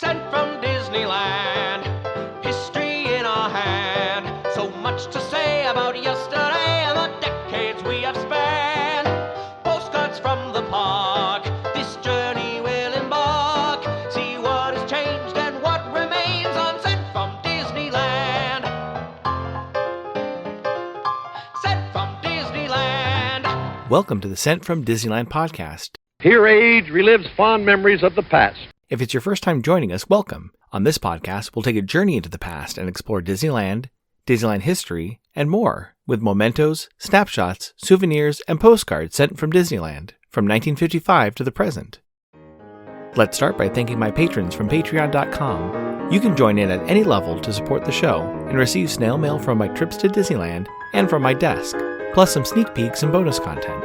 Sent from Disneyland, history in our hand. So much to say about yesterday and the decades we have spanned. Postcards from the park, this journey will embark. See what has changed and what remains on Sent from Disneyland. Sent from Disneyland. Welcome to the Sent from Disneyland podcast. Here age relives fond memories of the past. If it's your first time joining us, welcome. On this podcast, we'll take a journey into the past and explore Disneyland, Disneyland history, and more, with mementos, snapshots, souvenirs, and postcards sent from Disneyland, from 1955 to the present. Let's start by thanking my patrons from patreon.com. You can join in at any level to support the show and receive snail mail from my trips to Disneyland and from my desk, plus some sneak peeks and bonus content.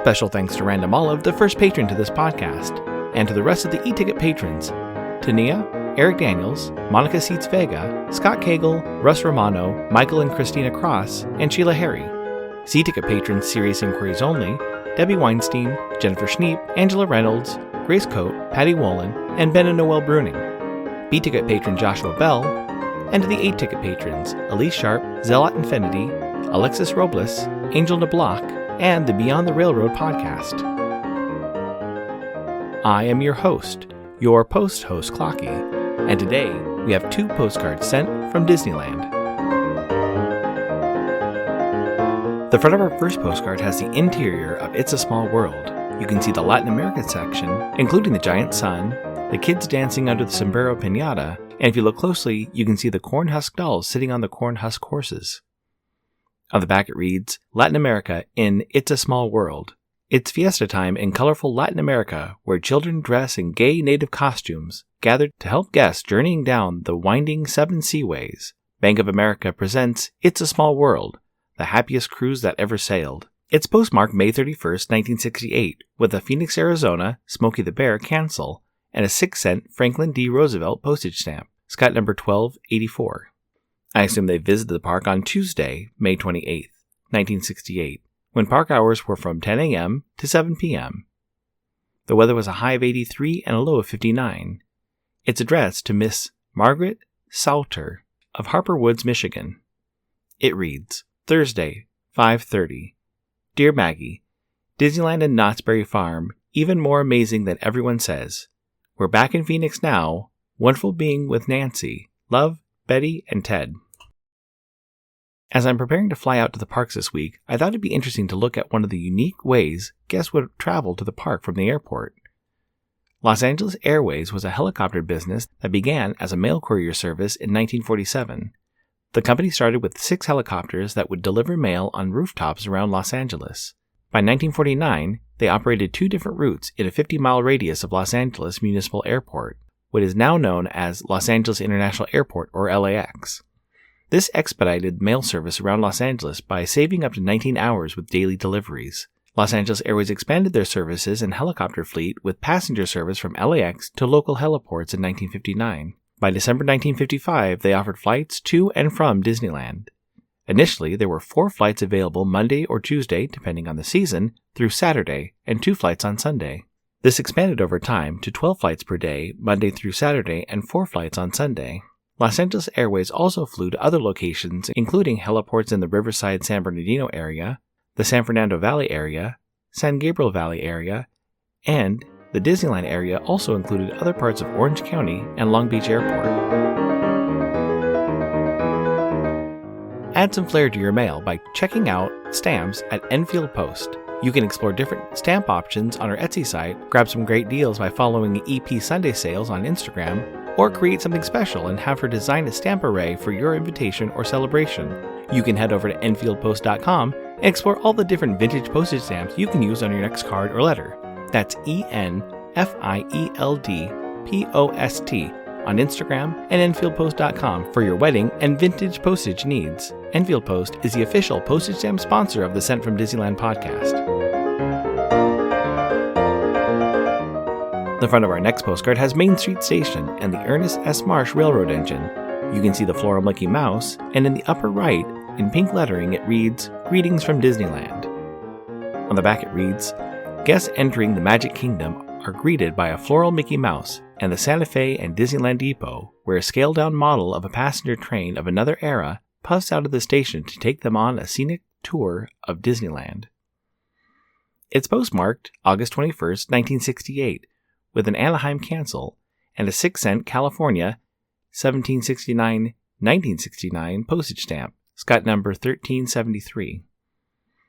Special thanks to Random Olive, the first patron to this podcast, and to the rest of the e-ticket patrons, Tania, Eric Daniels, Monica Seitz Vega, Scott Cagle, Russ Romano, Michael and Christina Cross, and Sheila Harry. C-ticket patrons Serious Inquiries Only, Debbie Weinstein, Jennifer Schneep, Angela Reynolds, Grace Coate, Patty Wolin, and Ben and Noel Bruning. B-ticket patron Joshua Bell, and to the A-ticket patrons Elise Sharp, Zealot Infinity, Alexis Robles, Angel DeBlock, and the Beyond the Railroad podcast. I am your host, your post-host Clocky, and today we have 2 postcards sent from Disneyland. The front of our first postcard has the interior of It's a Small World. You can see the Latin America section, including the giant sun, the kids dancing under the sombrero piñata, and if you look closely, you can see the corn husk dolls sitting on the corn husk horses. On the back it reads, Latin America in It's a Small World. It's fiesta time in colorful Latin America, where children dress in gay native costumes, gathered to help guests journeying down the winding 7 seaways. Bank of America presents It's a Small World, the happiest cruise that ever sailed. It's postmarked May 31st, 1968, with a Phoenix, Arizona, Smokey the Bear cancel, and a 6-cent Franklin D. Roosevelt postage stamp, Scott number 1284. I assume they visited the park on Tuesday, May 28th, 1968. When park hours were from 10 a.m. to 7 p.m. The weather was a high of 83 and a low of 59. It's addressed to Miss Margaret Salter of Harbor Blvd, Michigan. It reads, Thursday, 5:30. Dear Maggie, Disneyland and Knott's Berry Farm, even more amazing than everyone says. We're back in Phoenix now. Wonderful being with Nancy. Love, Betty, and Ted. As I'm preparing to fly out to the parks this week, I thought it'd be interesting to look at one of the unique ways guests would travel to the park from the airport. Los Angeles Airways was a helicopter business that began as a mail courier service in 1947. The company started with 6 helicopters that would deliver mail on rooftops around Los Angeles. By 1949, they operated 2 different routes in a 50-mile radius of Los Angeles Municipal Airport, what is now known as Los Angeles International Airport, or LAX. This expedited mail service around Los Angeles by saving up to 19 hours with daily deliveries. Los Angeles Airways expanded their services and helicopter fleet with passenger service from LAX to local heliports in 1959. By December 1955, they offered flights to and from Disneyland. Initially, there were 4 flights available Monday or Tuesday, depending on the season, through Saturday, and 2 flights on Sunday. This expanded over time to 12 flights per day, Monday through Saturday, and 4 flights on Sunday. Los Angeles Airways also flew to other locations, including heliports in the Riverside San Bernardino area, the San Fernando Valley area, San Gabriel Valley area, and the Disneyland area also included other parts of Orange County and Long Beach Airport. Add some flair to your mail by checking out stamps at Enfield Post. You can explore different stamp options on our Etsy site, grab some great deals by following the EP Sunday Sales on Instagram, or create something special and have her design a stamp array for your invitation or celebration. You can head over to enfieldpost.com and explore all the different vintage postage stamps you can use on your next card or letter. That's ENFIELDPOST on Instagram and enfieldpost.com for your wedding and vintage postage needs. Enfield Post is the official postage stamp sponsor of the Sent from Disneyland podcast. The front of our next postcard has Main Street Station and the Ernest S. Marsh Railroad engine. You can see the floral Mickey Mouse, and in the upper right, in pink lettering, it reads, Greetings from Disneyland. On the back it reads, Guests entering the Magic Kingdom are greeted by a floral Mickey Mouse, and the Santa Fe and Disneyland Depot, where a scaled-down model of a passenger train of another era puffs out of the station to take them on a scenic tour of Disneyland. It's postmarked August 21st, 1968, with an Anaheim cancel and a 6-cent California 1769-1969 postage stamp, Scott number 1373.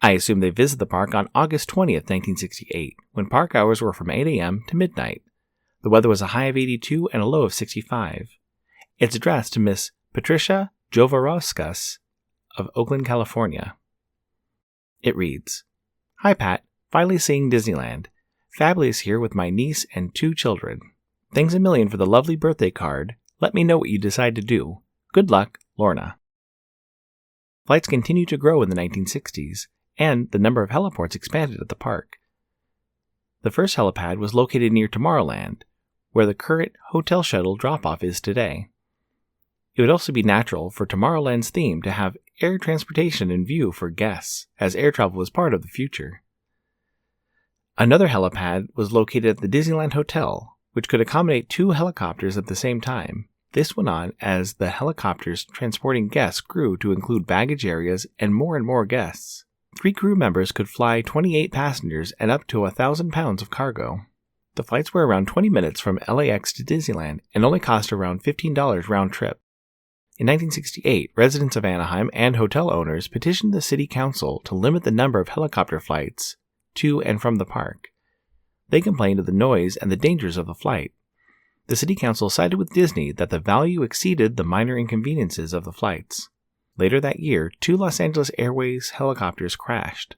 I assume they visited the park on August 20th, 1968, when park hours were from 8 a.m. to midnight. The weather was a high of 82 and a low of 65. It's addressed to Miss Patricia Jovaroskas of Oakland, California. It reads, "Hi Pat, finally seeing Disneyland. Fabulous here with my niece and 2 children. Thanks a million for the lovely birthday card. Let me know what you decide to do. Good luck, Lorna." Flights continued to grow in the 1960s, and the number of heliports expanded at the park. The first helipad was located near Tomorrowland, where the current hotel shuttle drop-off is today. It would also be natural for Tomorrowland's theme to have air transportation in view for guests, as air travel was part of the future. Another helipad was located at the Disneyland Hotel, which could accommodate 2 helicopters at the same time. This went on as the helicopters transporting guests grew to include baggage areas and more guests. 3 crew members could fly 28 passengers and up to 1,000 pounds of cargo. The flights were around 20 minutes from LAX to Disneyland and only cost around $15 round trip. In 1968, residents of Anaheim and hotel owners petitioned the city council to limit the number of helicopter flights to and from the park. They complained of the noise and the dangers of the flight. The city council sided with Disney that the value exceeded the minor inconveniences of the flights. Later that year, 2 Los Angeles Airways helicopters crashed.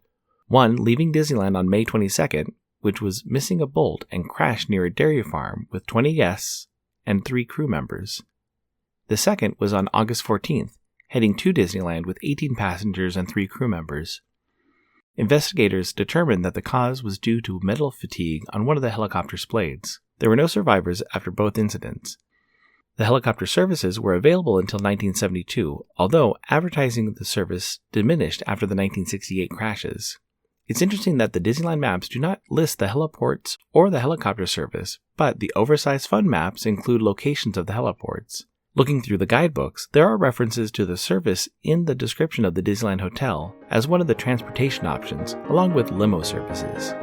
One leaving Disneyland on May 22nd, which was missing a bolt and crashed near a dairy farm with 20 guests and 3 crew members. The second was on August 14th, heading to Disneyland with 18 passengers and 3 crew members. Investigators determined that the cause was due to metal fatigue on one of the helicopter's blades. There were no survivors after both incidents. The helicopter services were available until 1972, although advertising of the service diminished after the 1968 crashes. It's interesting that the Disneyland maps do not list the heliports or the helicopter service, but the oversized fun maps include locations of the heliports. Looking through the guidebooks, there are references to the service in the description of the Disneyland Hotel as one of the transportation options, along with limo services.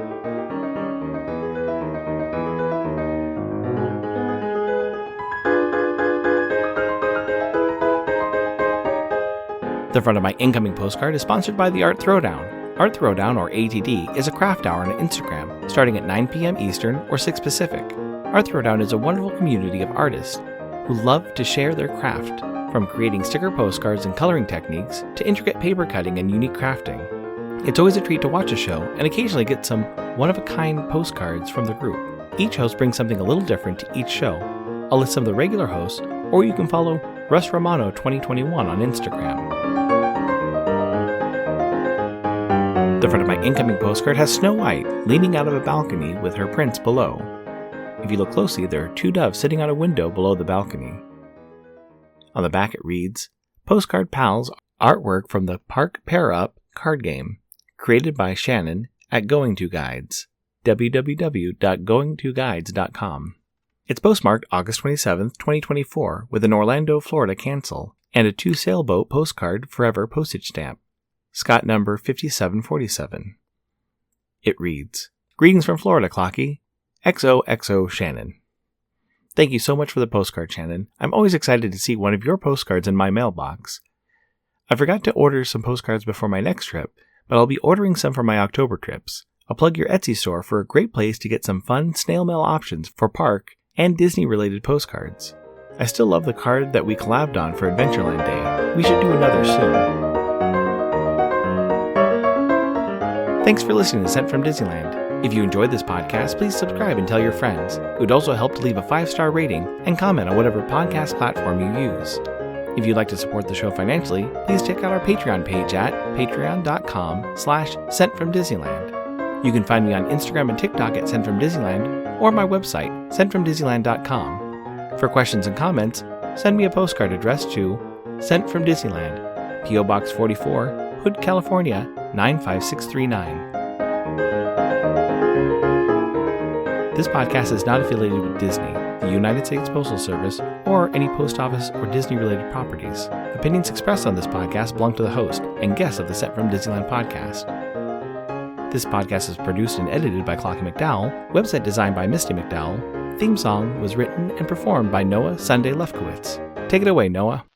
The front of my incoming postcard is sponsored by the Art Throwdown. Art Throwdown, or ATD, is a craft hour on Instagram, starting at 9 p.m. Eastern or 6 Pacific. Art Throwdown is a wonderful community of artists who love to share their craft, from creating sticker postcards and coloring techniques to intricate paper cutting and unique crafting. It's always a treat to watch a show and occasionally get some one-of-a-kind postcards from the group. Each host brings something a little different to each show. I'll list some of the regular hosts, or you can follow Russ Romano 2021 on Instagram. The front of my incoming postcard has Snow White leaning out of a balcony with her prince below. If you look closely, there are 2 doves sitting on a window below the balcony. On the back it reads, Postcard Pals, artwork from the Park Pair Up card game, created by Shannon at Going To Guides, www.goingtoguides.com. It's postmarked August 27, 2024, with an Orlando, Florida cancel, and a 2 sailboat postcard forever postage stamp, Scott number 5747. It reads, Greetings from Florida, Clocky. XOXO Shannon. Thank you so much for the postcard, Shannon. I'm always excited to see one of your postcards in my mailbox. I forgot to order some postcards before my next trip, but I'll be ordering some for my October trips. I'll plug your Etsy store for a great place to get some fun snail mail options for park and Disney-related postcards. I still love the card that we collabed on for Adventureland Day. We should do another soon. Thanks for listening to Sent from Disneyland. If you enjoyed this podcast, please subscribe and tell your friends. It would also help to leave a 5-star rating and comment on whatever podcast platform you use. If you'd like to support the show financially, please check out our Patreon page at patreon.com/sentfromdisneyland. You can find me on Instagram and TikTok at Sent from Disneyland or my website, sentfromdisneyland.com. For questions and comments, send me a postcard addressed to Sent from Disneyland, P.O. Box 44, Hood, California, 95639. This podcast is not affiliated with Disney. the United States Postal Service, or any post office or Disney-related properties. Opinions expressed on this podcast belong to the host and guests of the Set from Disneyland podcast. This podcast is produced and edited by Clocky McDowell, website designed by Misty McDowell, theme song was written and performed by Noah Sunday Lefkowitz. Take it away, Noah.